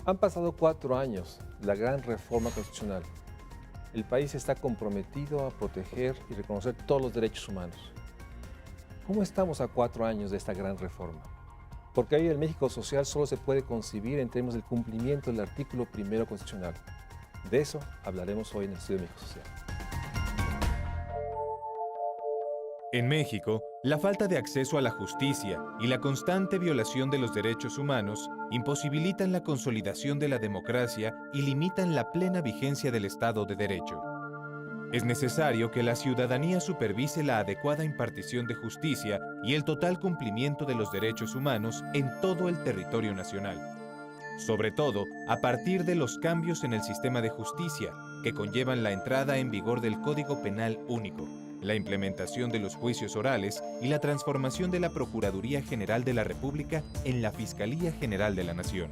Han pasado 4 años de la gran reforma constitucional. El país está comprometido a proteger y reconocer todos los derechos humanos. ¿Cómo estamos a 4 años de esta gran reforma? Porque hoy el México social solo se puede concebir en términos del cumplimiento del artículo primero constitucional. De eso hablaremos hoy en el Estudio de México Social. En México, la falta de acceso a la justicia y la constante violación de los derechos humanos imposibilitan la consolidación de la democracia y limitan la plena vigencia del Estado de Derecho. Es necesario que la ciudadanía supervise la adecuada impartición de justicia y el total cumplimiento de los derechos humanos en todo el territorio nacional, sobre todo a partir de los cambios en el sistema de justicia que conllevan la entrada en vigor del Código Penal Único, la implementación de los juicios orales y la transformación de la Procuraduría General de la República en la Fiscalía General de la Nación.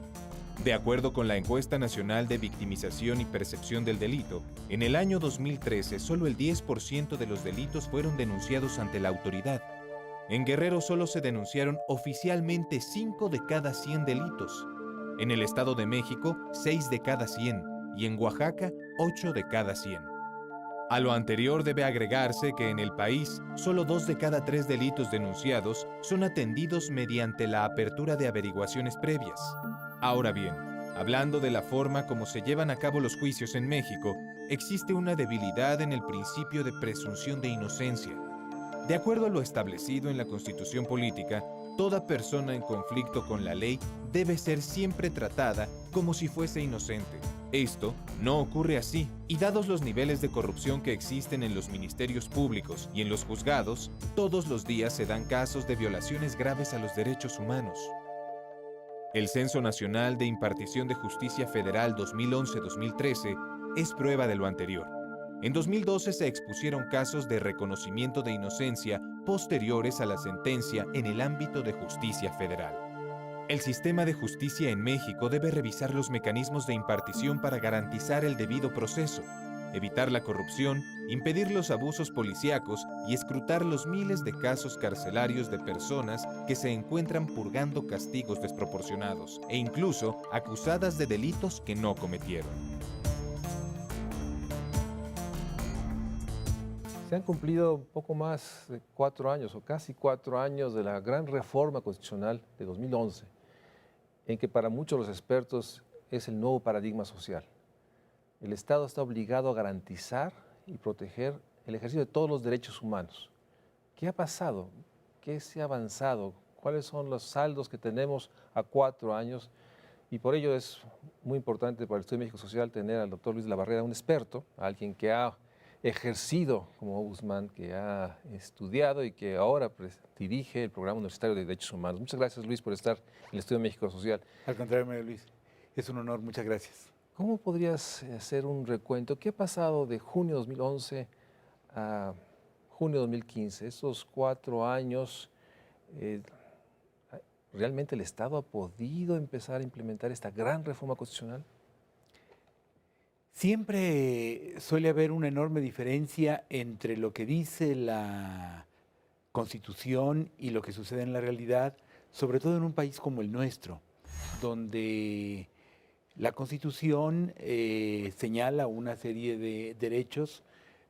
De acuerdo con la Encuesta Nacional de Victimización y Percepción del Delito, en el año 2013 solo el 10% de los delitos fueron denunciados ante la autoridad. En Guerrero solo se denunciaron oficialmente 5 de cada 100 delitos. En el Estado de México, 6 de cada 100 y en Oaxaca, 8 de cada 100. A lo anterior debe agregarse que en el país, solo 2 de cada 3 delitos denunciados son atendidos mediante la apertura de averiguaciones previas. Ahora bien, hablando de la forma como se llevan a cabo los juicios en México, existe una debilidad en el principio de presunción de inocencia. De acuerdo a lo establecido en la Constitución política, toda persona en conflicto con la ley debe ser siempre tratada como si fuese inocente. Esto no ocurre así, y dados los niveles de corrupción que existen en los ministerios públicos y en los juzgados, todos los días se dan casos de violaciones graves a los derechos humanos. El Censo Nacional de Impartición de Justicia Federal 2011-2013 es prueba de lo anterior. En 2012 se expusieron casos de reconocimiento de inocencia posteriores a la sentencia en el ámbito de justicia federal. El sistema de justicia en México debe revisar los mecanismos de impartición para garantizar el debido proceso, evitar la corrupción, impedir los abusos policíacos y escrutar los miles de casos carcelarios de personas que se encuentran purgando castigos desproporcionados e incluso acusadas de delitos que no cometieron. Se han cumplido poco más de 4 años o casi 4 años de la gran reforma constitucional de 2011, en que para muchos los expertos es el nuevo paradigma social. El Estado está obligado a garantizar y proteger el ejercicio de todos los derechos humanos. ¿Qué ha pasado? ¿Qué se ha avanzado? ¿Cuáles son los saldos que tenemos a 4 años? Y por ello es muy importante para el Estudio de México Social tener al doctor Luis de la Barrera, un experto, alguien que ha ejercido como ombudsman, que ha estudiado y que ahora dirige el Programa Universitario de Derechos Humanos. Muchas gracias, Luis, por estar en el Estudio de México Social. Al contrario, María Luis, es un honor, muchas gracias. ¿Cómo podrías hacer un recuento? ¿Qué ha pasado de junio de 2011 a junio de 2015? Estos 4 años, eh, ¿realmente el Estado ha podido empezar a implementar esta gran reforma constitucional? Siempre suele haber una enorme diferencia entre lo que dice la Constitución y lo que sucede en la realidad, sobre todo en un país como el nuestro, donde la Constitución señala una serie de derechos,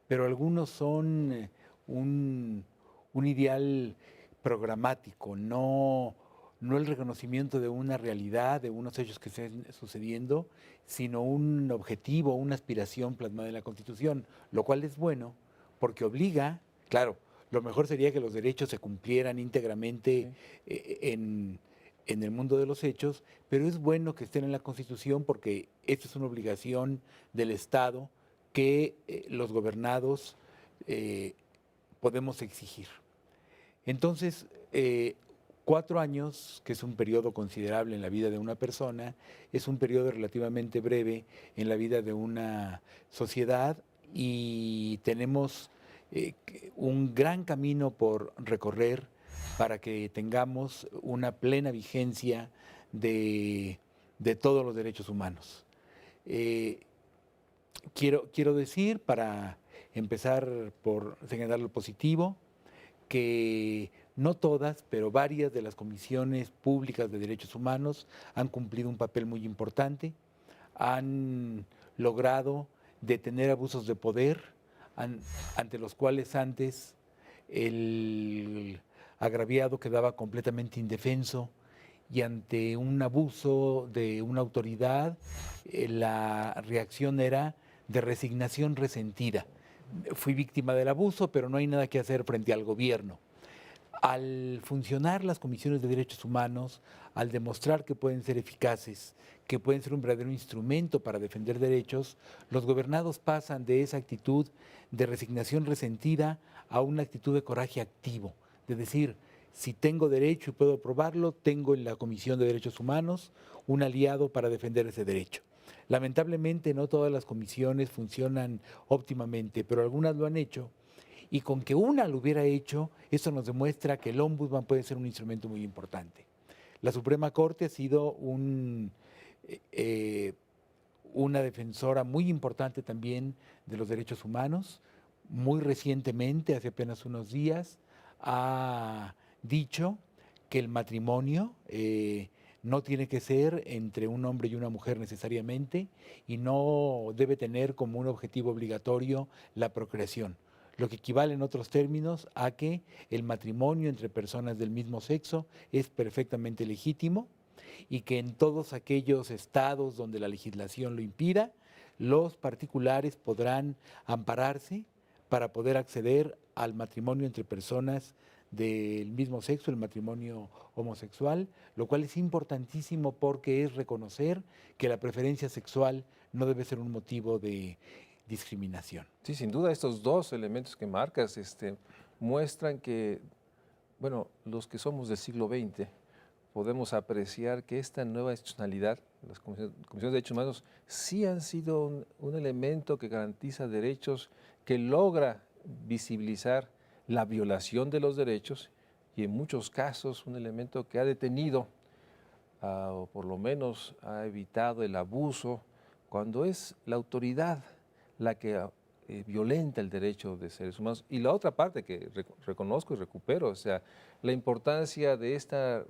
pero algunos son un ideal programático, no el reconocimiento de una realidad, de unos hechos que estén sucediendo, sino un objetivo, una aspiración plasmada en la Constitución, lo cual es bueno porque obliga, claro, lo mejor sería que los derechos se cumplieran íntegramente en el mundo de los hechos, pero es bueno que estén en la Constitución porque esta es una obligación del Estado que los gobernados podemos exigir. Entonces, 4 años, que es un periodo considerable en la vida de una persona, es un periodo relativamente breve en la vida de una sociedad y tenemos un gran camino por recorrer para que tengamos una plena vigencia de todos los derechos humanos. Quiero decir, para empezar por señalar lo positivo, que no todas, pero varias de las comisiones públicas de derechos humanos han cumplido un papel muy importante, han logrado detener abusos de poder ante los cuales antes el agraviado quedaba completamente indefenso, y ante un abuso de una autoridad, la reacción era de resignación resentida. Fui víctima del abuso, pero no hay nada que hacer frente al gobierno. Al funcionar las comisiones de derechos humanos, al demostrar que pueden ser eficaces, que pueden ser un verdadero instrumento para defender derechos, los gobernados pasan de esa actitud de resignación resentida a una actitud de coraje activo, de decir, si tengo derecho y puedo probarlo, tengo en la Comisión de Derechos Humanos un aliado para defender ese derecho. Lamentablemente no todas las comisiones funcionan óptimamente, pero algunas lo han hecho. Y con que una lo hubiera hecho, eso nos demuestra que el Ombudsman puede ser un instrumento muy importante. La Suprema Corte ha sido una defensora muy importante también de los derechos humanos. Muy recientemente, hace apenas unos días, ha dicho que el matrimonio no tiene que ser entre un hombre y una mujer necesariamente y no debe tener como un objetivo obligatorio la procreación, lo que equivale en otros términos a que el matrimonio entre personas del mismo sexo es perfectamente legítimo y que en todos aquellos estados donde la legislación lo impida, los particulares podrán ampararse para poder acceder al matrimonio entre personas del mismo sexo, el matrimonio homosexual, lo cual es importantísimo porque es reconocer que la preferencia sexual no debe ser un motivo de discriminación. Sí, sin duda estos dos elementos que marcas muestran que, bueno, los que somos del siglo XX podemos apreciar que esta nueva institucionalidad, las comisiones de derechos humanos, sí han sido un elemento que garantiza derechos, que logra visibilizar la violación de los derechos y en muchos casos un elemento que ha detenido o por lo menos ha evitado el abuso cuando es la autoridad la que violenta el derecho de seres humanos. Y la otra parte que reconozco y recupero, o sea, la importancia de este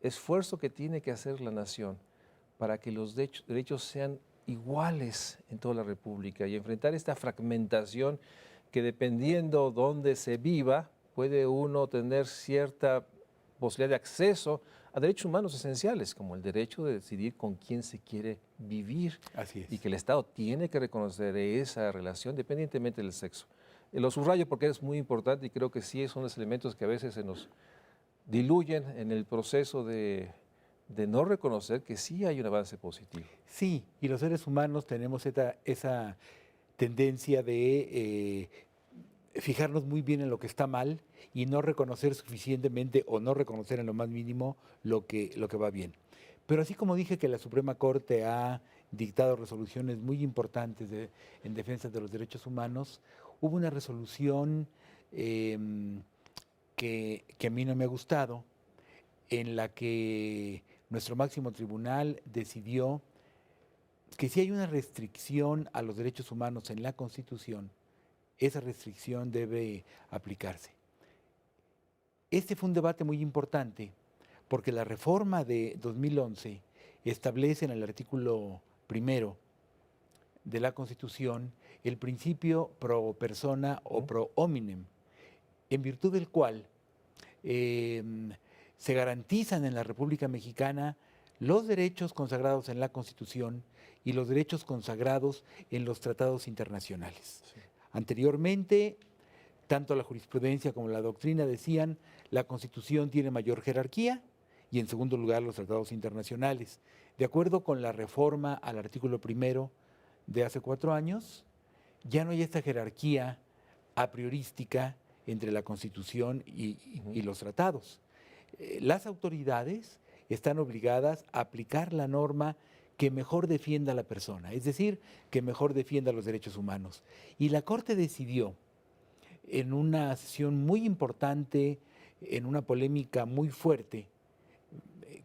esfuerzo que tiene que hacer la nación para que los derechos sean iguales en toda la República y enfrentar esta fragmentación que dependiendo dónde se viva, puede uno tener cierta posibilidad de acceso a derechos humanos esenciales, como el derecho de decidir con quién se quiere vivir. Así es. Y que el Estado tiene que reconocer esa relación dependientemente del sexo. Lo subrayo porque es muy importante y creo que sí son los elementos que a veces se nos diluyen en el proceso de no reconocer que sí hay un avance positivo. Sí, y los seres humanos tenemos esa tendencia de fijarnos muy bien en lo que está mal y no reconocer suficientemente o no reconocer en lo más mínimo lo que va bien. Pero así como dije que la Suprema Corte ha dictado resoluciones muy importantes en defensa de los derechos humanos, hubo una resolución que a mí no me ha gustado, en la que nuestro máximo tribunal decidió que si hay una restricción a los derechos humanos en la Constitución, esa restricción debe aplicarse. Este fue un debate muy importante porque la reforma de 2011 establece en el artículo 1 de la Constitución el principio pro persona o pro hominem, en virtud del cual se garantizan en la República Mexicana los derechos consagrados en la Constitución y los derechos consagrados en los tratados internacionales. Sí. Anteriormente, tanto la jurisprudencia como la doctrina decían la Constitución tiene mayor jerarquía y en segundo lugar los tratados internacionales. De acuerdo con la reforma al artículo 1 de hace 4 años, ya no hay esta jerarquía a priorística entre la Constitución y los tratados. Las autoridades están obligadas a aplicar la norma que mejor defienda a la persona, es decir, que mejor defienda los derechos humanos. Y la Corte decidió, en una sesión muy importante, en una polémica muy fuerte,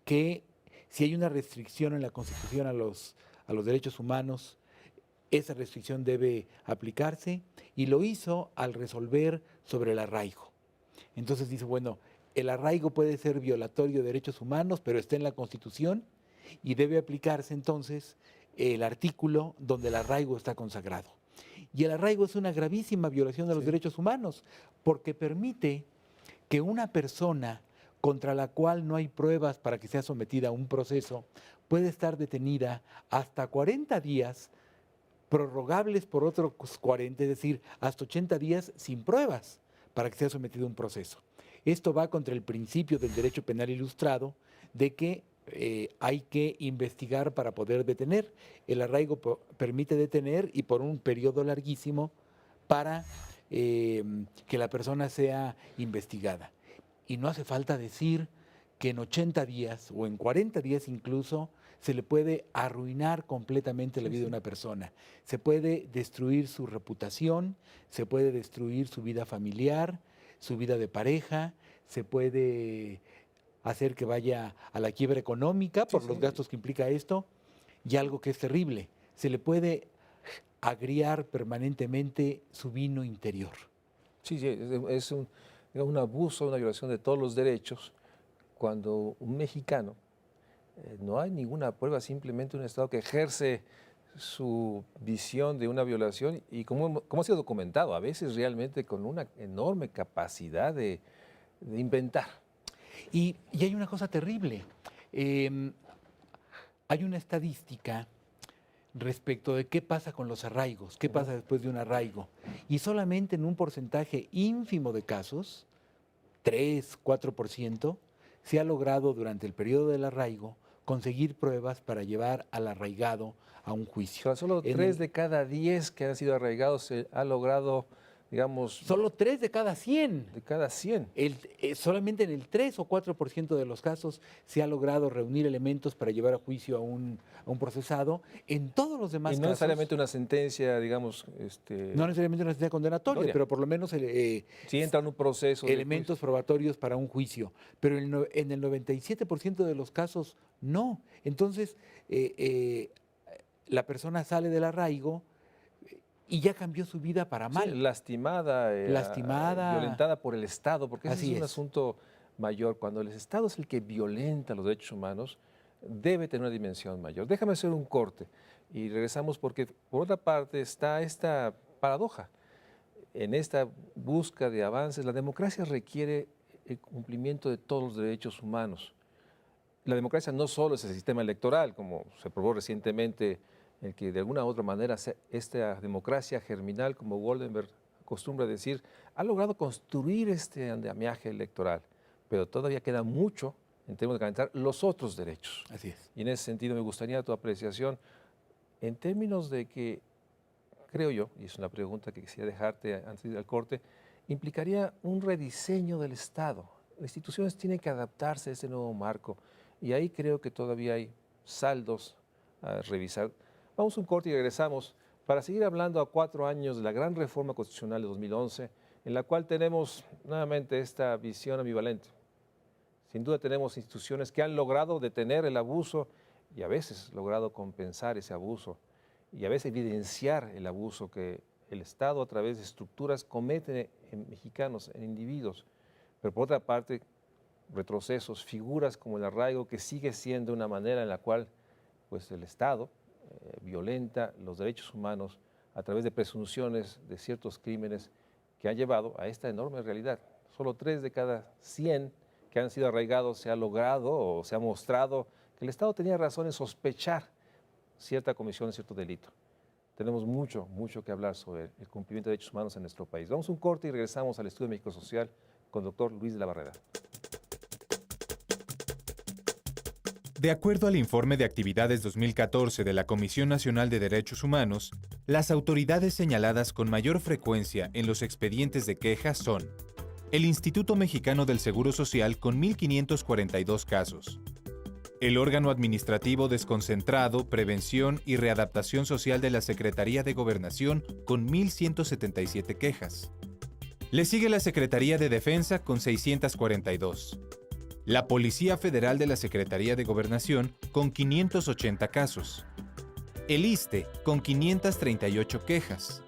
que si hay una restricción en la Constitución a los derechos humanos, esa restricción debe aplicarse, y lo hizo al resolver sobre el arraigo. Entonces dice, bueno, el arraigo puede ser violatorio de derechos humanos, pero está en la Constitución y debe aplicarse entonces el artículo donde el arraigo está consagrado. Y el arraigo es una gravísima violación de los derechos humanos, porque permite que una persona contra la cual no hay pruebas para que sea sometida a un proceso puede estar detenida hasta 40 días, prorrogables por otros 40, es decir, hasta 80 días sin pruebas para que sea sometido a un proceso. Esto va contra el principio del derecho penal ilustrado de que hay que investigar para poder detener. El arraigo permite detener y por un periodo larguísimo para que la persona sea investigada. Y no hace falta decir que en 80 días o en 40 días incluso se le puede arruinar completamente la vida de una persona. Se puede destruir su reputación, se puede destruir su vida familiar, su vida de pareja, se puede hacer que vaya a la quiebra económica por los gastos que implica esto, y algo que es terrible, se le puede agriar permanentemente su vino interior. Sí, es un abuso, una violación de todos los derechos cuando un mexicano, no hay ninguna prueba, simplemente un Estado que ejerce su visión de una violación y como ha sido documentado, a veces realmente con una enorme capacidad de inventar. Y hay una cosa terrible. Hay una estadística respecto de qué pasa con los arraigos, qué pasa después de un arraigo. Y solamente en un porcentaje ínfimo de casos, 3, 4%, se ha logrado durante el periodo del arraigo conseguir pruebas para llevar al arraigado a un juicio. O sea, solo 3 de cada 10 que han sido arraigados se ha logrado, digamos... Solo 3 de cada 100. De cada 100. Solamente en el 3 o 4% de los casos se ha logrado reunir elementos para llevar a juicio a un procesado. En todos los demás casos... Y no necesariamente una sentencia, digamos... No necesariamente una sentencia condenatoria, pero por lo menos... si entra en un proceso... Elementos probatorios para un juicio. Pero en el 97% de los casos, no. Entonces, la persona sale del arraigo y ya cambió su vida para mal. Sí, lastimada, violentada por el Estado, porque ese es un asunto mayor. Cuando el Estado es el que violenta los derechos humanos, debe tener una dimensión mayor. Déjame hacer un corte y regresamos porque, por otra parte, está esta paradoja. En esta búsqueda de avances, la democracia requiere el cumplimiento de todos los derechos humanos. La democracia no solo es el sistema electoral, como se probó recientemente, el que de alguna u otra manera esta democracia germinal, como Goldenberg acostumbra decir, ha logrado construir este andamiaje electoral, pero todavía queda mucho en términos de garantizar los otros derechos. Así es. Y en ese sentido me gustaría tu apreciación en términos de que, creo yo, y es una pregunta que quisiera dejarte antes de ir al corte, implicaría un rediseño del Estado. Las instituciones tienen que adaptarse a este nuevo marco y ahí creo que todavía hay saldos a revisar. Vamos a un corte y regresamos para seguir hablando a 4 años de la gran reforma constitucional de 2011, en la cual tenemos nuevamente esta visión ambivalente. Sin duda tenemos instituciones que han logrado detener el abuso y a veces logrado compensar ese abuso y a veces evidenciar el abuso que el Estado a través de estructuras comete en mexicanos, en individuos. Pero por otra parte, retrocesos, figuras como el arraigo, que sigue siendo una manera en la cual pues, el Estado violenta los derechos humanos a través de presunciones de ciertos crímenes que han llevado a esta enorme realidad. Solo 3 de cada 100 que han sido arraigados se ha logrado o se ha mostrado que el Estado tenía razón en sospechar cierta comisión de cierto delito. Tenemos mucho que hablar sobre el cumplimiento de derechos humanos en nuestro país. Vamos a un corte y regresamos al Estudio de México Social con el doctor Luis de la Barrera. De acuerdo al informe de actividades 2014 de la Comisión Nacional de Derechos Humanos, las autoridades señaladas con mayor frecuencia en los expedientes de quejas son el Instituto Mexicano del Seguro Social con 1.542 casos, el órgano administrativo desconcentrado, prevención y readaptación social de la Secretaría de Gobernación con 1.177 quejas. Le sigue la Secretaría de Defensa con 642. La Policía Federal de la Secretaría de Gobernación con 580 casos. El ISSSTE con 538 quejas.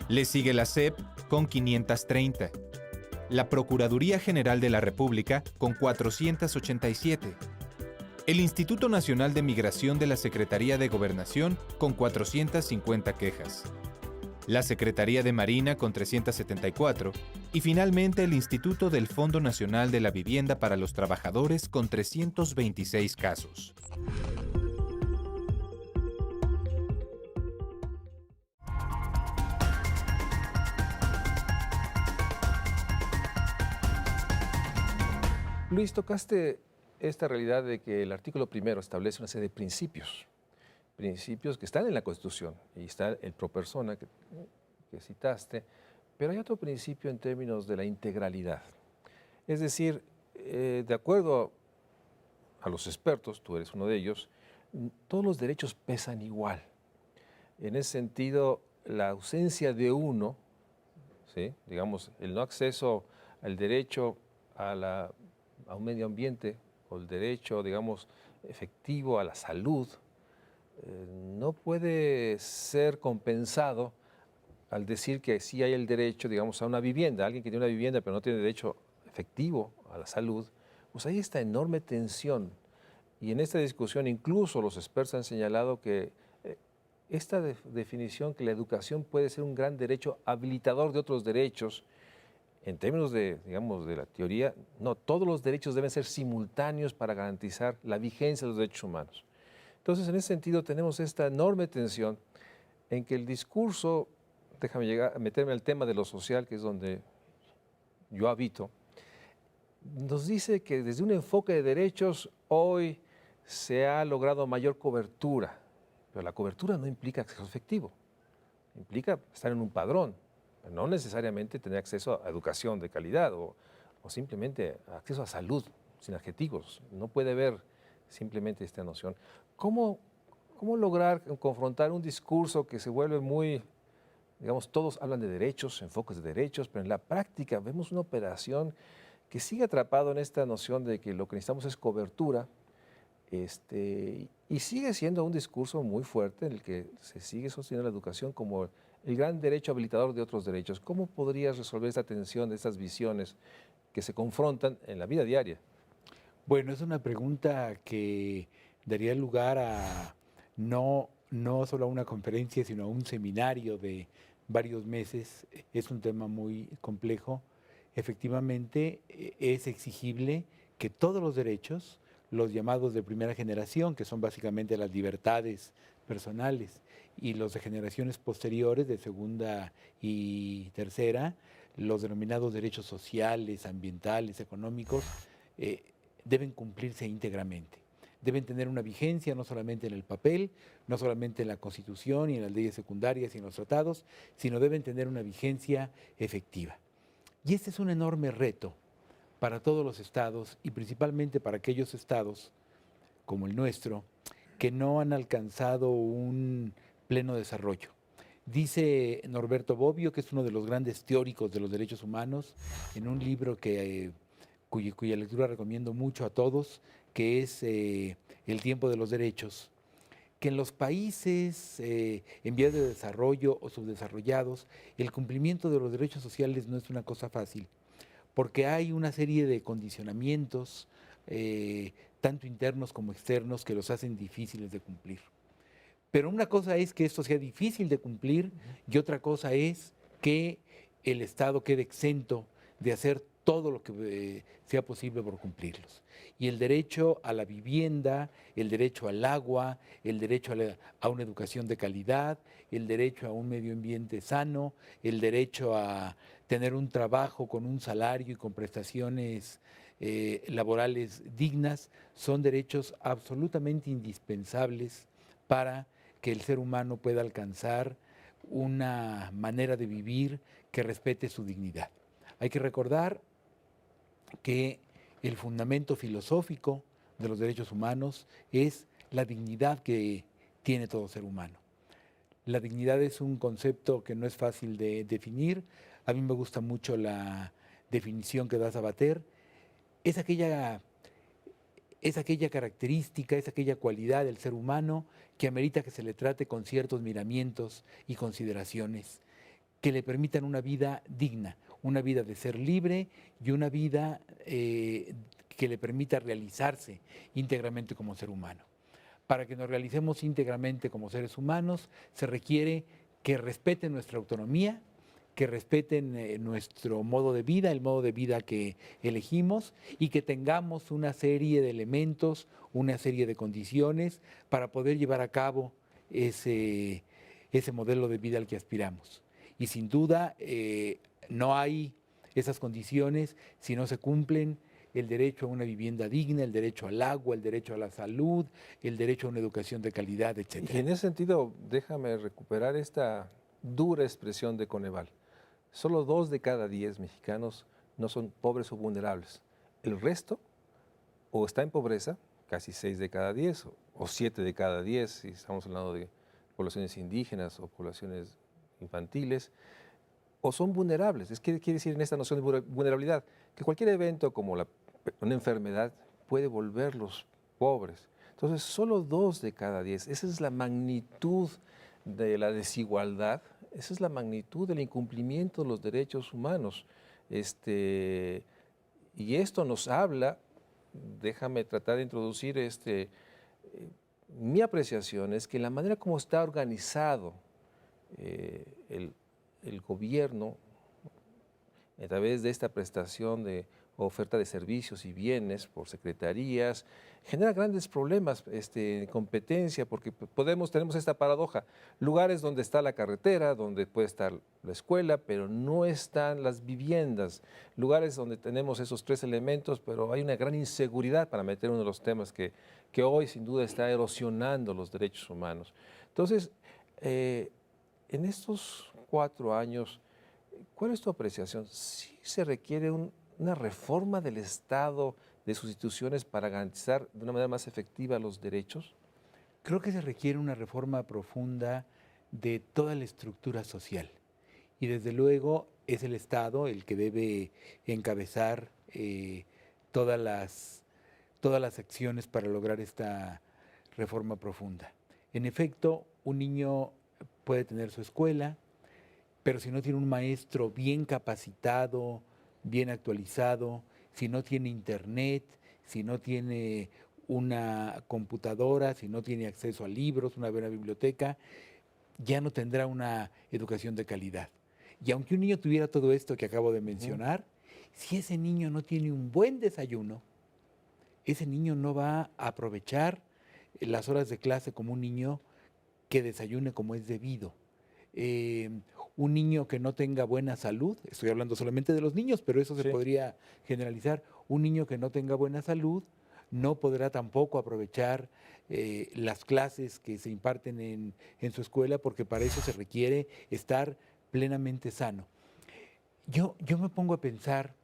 Le sigue la SEP con 530. la Procuraduría General de la República con 487, el Instituto Nacional de Migración de la Secretaría de Gobernación con 450 quejas, la Secretaría de Marina con 374 y finalmente el Instituto del Fondo Nacional de la Vivienda para los Trabajadores con 326 casos. Luis, tocaste esta realidad de que el artículo primero establece una serie de principios que están en la Constitución y está el pro persona que citaste, pero hay otro principio en términos de la integralidad. Es decir, de acuerdo a los expertos, tú eres uno de ellos, todos los derechos pesan igual. En ese sentido, la ausencia de uno, ¿sí? Digamos, el no acceso al derecho a un medio ambiente o el derecho, digamos, efectivo a la salud, no puede ser compensado al decir que sí hay el derecho, digamos, a una vivienda. Alguien que tiene una vivienda pero no tiene derecho efectivo a la salud, pues hay esta enorme tensión. Y en esta discusión incluso los expertos han señalado que esta definición, que la educación puede ser un gran derecho habilitador de otros derechos, en términos de, digamos, de la teoría, no, todos los derechos deben ser simultáneos para garantizar la vigencia de los derechos humanos. Entonces, en ese sentido, tenemos esta enorme tensión en que el discurso, déjame meterme al tema de lo social, que es donde yo habito, nos dice que desde un enfoque de derechos hoy se ha logrado mayor cobertura, pero la cobertura no implica acceso efectivo, implica estar en un padrón, no necesariamente tener acceso a educación de calidad o simplemente acceso a salud, sin adjetivos. No puede haber simplemente esta noción. ¿Cómo lograr confrontar un discurso que se vuelve muy, digamos, todos hablan de derechos, enfoques de derechos, pero en la práctica vemos una operación que sigue atrapado en esta noción de que lo que necesitamos es cobertura, y sigue siendo un discurso muy fuerte en el que se sigue sosteniendo la educación como el gran derecho habilitador de otros derechos? ¿Cómo podrías resolver esta tensión de estas visiones que se confrontan en la vida diaria? Bueno, es una pregunta que daría lugar a no solo a una conferencia, sino a un seminario de varios meses. Es un tema muy complejo. Efectivamente, es exigible que todos los derechos, los llamados de primera generación, que son básicamente las libertades personales, y los de generaciones posteriores, de segunda y tercera, los denominados derechos sociales, ambientales, económicos, deben cumplirse íntegramente. Deben tener una vigencia no solamente en el papel, no solamente en la Constitución y en las leyes secundarias y en los tratados, sino deben tener una vigencia efectiva. Y este es un enorme reto para todos los estados y principalmente para aquellos estados como el nuestro que no han alcanzado un pleno desarrollo. Dice Norberto Bobbio, que es uno de los grandes teóricos de los derechos humanos, en un libro cuya lectura recomiendo mucho a todos, que es El tiempo de los derechos, que en los países en vías de desarrollo o subdesarrollados, el cumplimiento de los derechos sociales no es una cosa fácil, porque hay una serie de condicionamientos, tanto internos como externos, que los hacen difíciles de cumplir. Pero una cosa es que esto sea difícil de cumplir y otra cosa es que el Estado quede exento de hacer todo lo que sea posible por cumplirlos. Y el derecho a la vivienda, el derecho al agua, el derecho a una educación de calidad, el derecho a un medio ambiente sano, el derecho a tener un trabajo con un salario y con prestaciones laborales dignas, son derechos absolutamente indispensables para que el ser humano pueda alcanzar una manera de vivir que respete su dignidad. Hay que recordar que el fundamento filosófico de los derechos humanos es la dignidad que tiene todo ser humano. La dignidad es un concepto que no es fácil de definir. A mí me gusta mucho la definición que da Sabater. Es aquella característica, es aquella cualidad del ser humano que amerita que se le trate con ciertos miramientos y consideraciones que le permitan una vida digna, una vida de ser libre y una vida que le permita realizarse íntegramente como ser humano. Para que nos realicemos íntegramente como seres humanos, se requiere que respeten nuestra autonomía, que respeten nuestro modo de vida, el modo de vida que elegimos, y que tengamos una serie de elementos, una serie de condiciones para poder llevar a cabo ese modelo de vida al que aspiramos. Y sin duda no hay esas condiciones si no se cumplen el derecho a una vivienda digna, el derecho al agua, el derecho a la salud, el derecho a una educación de calidad, etc. Y en ese sentido, déjame recuperar esta dura expresión de Coneval. Solo 2 de cada 10 mexicanos no son pobres o vulnerables. El resto o está en pobreza, casi 6 de cada 10, o 7 de cada 10, si estamos hablando de poblaciones indígenas o poblaciones infantiles, o son vulnerables. ¿Qué quiere decir en esta noción de vulnerabilidad? Que cualquier evento como una enfermedad puede volverlos pobres. Entonces, solo 2 de cada 10. Esa es la magnitud de la desigualdad, esa es la magnitud del incumplimiento de los derechos humanos. Y esto nos habla, déjame tratar de introducir mi apreciación es que la manera como está organizado el gobierno a través de esta prestación de oferta de servicios y bienes por secretarías, genera grandes problemas en competencia, porque tenemos esta paradoja, lugares donde está la carretera, donde puede estar la escuela, pero no están las viviendas, lugares donde tenemos esos 3 elementos, pero hay una gran inseguridad, para meter uno de los temas que hoy sin duda está erosionando los derechos humanos. Entonces, en estos 4 años, ¿cuál es tu apreciación? ¿Sí se requiere una reforma del Estado, de sus instituciones para garantizar de una manera más efectiva los derechos? Creo que se requiere una reforma profunda de toda la estructura social. Y desde luego es el Estado el que debe encabezar todas las acciones para lograr esta reforma profunda. En efecto, un niño puede tener su escuela, pero si no tiene un maestro bien capacitado, bien actualizado, si no tiene internet, si no tiene una computadora, si no tiene acceso a libros, una buena biblioteca, ya no tendrá una educación de calidad. Y aunque un niño tuviera todo esto que acabo de mencionar, si ese niño no tiene un buen desayuno, ese niño no va a aprovechar las horas de clase como un niño que desayune como es debido. Un niño que no tenga buena salud, estoy hablando solamente de los niños, pero eso se podría generalizar, un niño que no tenga buena salud no podrá tampoco aprovechar las clases que se imparten en su escuela, porque para eso se requiere estar plenamente sano. Yo me pongo a pensar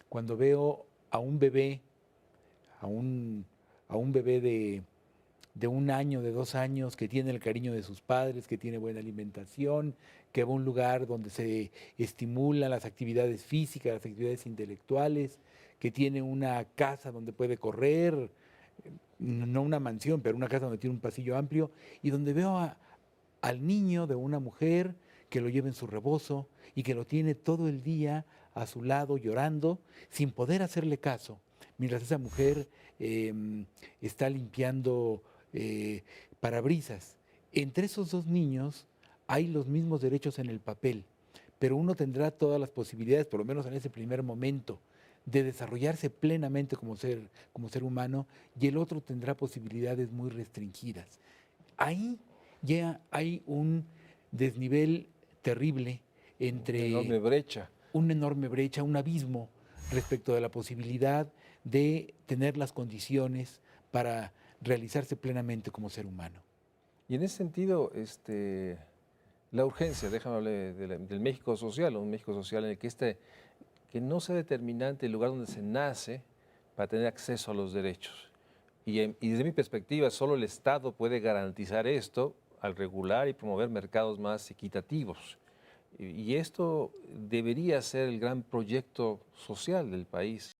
cuando veo a un bebé, a un bebé de 1 año, de 2 años, que tiene el cariño de sus padres, que tiene buena alimentación, que va a un lugar donde se estimulan las actividades físicas, las actividades intelectuales, que tiene una casa donde puede correr, no una mansión, pero una casa donde tiene un pasillo amplio, y donde veo al niño de una mujer que lo lleva en su rebozo y que lo tiene todo el día a su lado llorando, sin poder hacerle caso, mientras esa mujer está limpiando parabrisas. Entre esos 2 niños hay los mismos derechos en el papel, pero uno tendrá todas las posibilidades, por lo menos en ese primer momento, de desarrollarse plenamente como ser humano, y el otro tendrá posibilidades muy restringidas. Ahí ya hay un desnivel terrible entre... Una enorme brecha, un abismo respecto de la posibilidad de tener las condiciones para realizarse plenamente como ser humano. Y en ese sentido, la urgencia, déjame hablar del México social, un México social en el que no sea determinante el lugar donde se nace para tener acceso a los derechos. Y desde mi perspectiva, solo el Estado puede garantizar esto al regular y promover mercados más equitativos. Y esto debería ser el gran proyecto social del país.